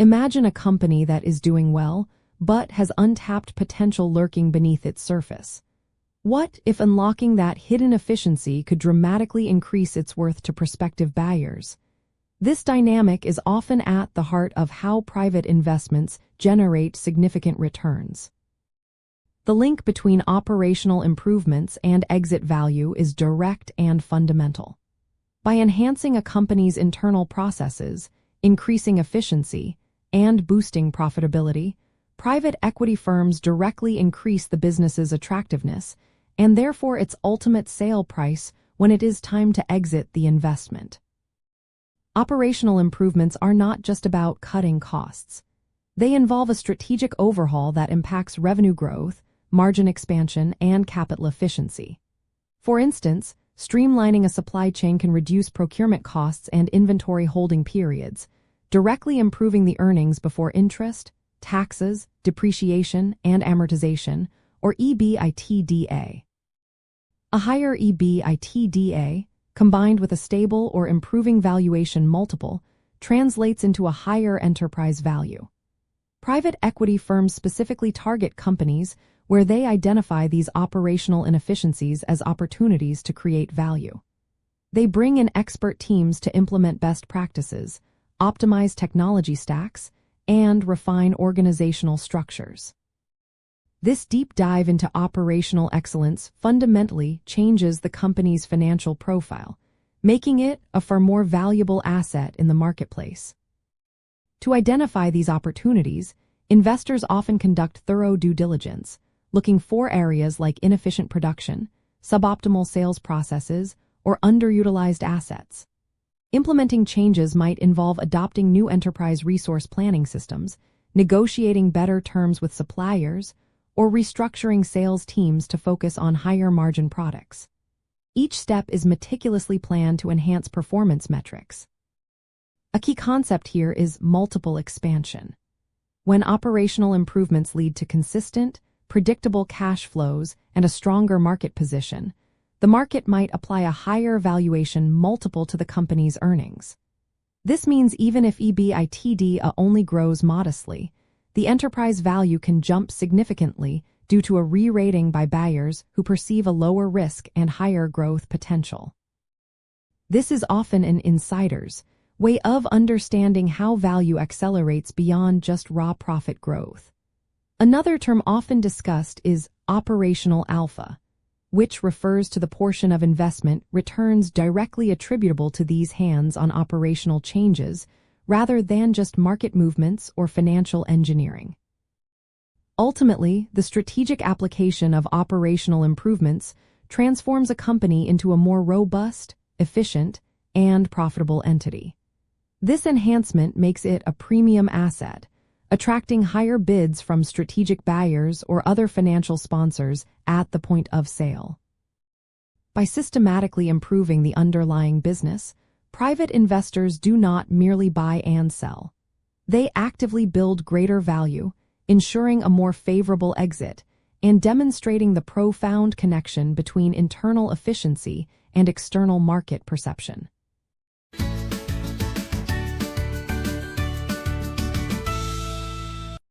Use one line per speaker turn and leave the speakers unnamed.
Imagine a company that is doing well, but has untapped potential lurking beneath its surface. What if unlocking that hidden efficiency could dramatically increase its worth to prospective buyers? This dynamic is often at the heart of how private investments generate significant returns. The link between operational improvements and exit value is direct and fundamental. By enhancing a company's internal processes, increasing efficiency, and boosting profitability, private equity firms directly increase the business's attractiveness and therefore its ultimate sale price when it is time to exit the investment. Operational improvements are not just about cutting costs. They involve a strategic overhaul that impacts revenue growth, margin expansion, and capital efficiency. For instance, streamlining a supply chain can reduce procurement costs and inventory holding periods, directly improving the earnings before interest, taxes, depreciation, and amortization, or EBITDA. A higher EBITDA, combined with a stable or improving valuation multiple, translates into a higher enterprise value. Private equity firms specifically target companies where they identify these operational inefficiencies as opportunities to create value. They bring in expert teams to implement best practices, optimize technology stacks, and refine organizational structures. This deep dive into operational excellence fundamentally changes the company's financial profile, making it a far more valuable asset in the marketplace. To identify these opportunities, investors often conduct thorough due diligence, looking for areas like inefficient production, suboptimal sales processes, or underutilized assets. Implementing changes might involve adopting new enterprise resource planning systems, negotiating better terms with suppliers, or restructuring sales teams to focus on higher margin products. Each step is meticulously planned to enhance performance metrics. A key concept here is multiple expansion. When operational improvements lead to consistent, predictable cash flows and a stronger market position, the market might apply a higher valuation multiple to the company's earnings. This means even if EBITDA only grows modestly, the enterprise value can jump significantly due to a re-rating by buyers who perceive a lower risk and higher growth potential. This is often an insider's way of understanding how value accelerates beyond just raw profit growth. Another term often discussed is operational alpha, which refers to the portion of investment returns directly attributable to these hands-on operational changes rather than just market movements or financial engineering. Ultimately, the strategic application of operational improvements transforms a company into a more robust, efficient, and profitable entity. This enhancement makes it a premium asset, attracting higher bids from strategic buyers or other financial sponsors at the point of sale. By systematically improving the underlying business, private investors do not merely buy and sell. They actively build greater value, ensuring a more favorable exit and demonstrating the profound connection between internal efficiency and external market perception.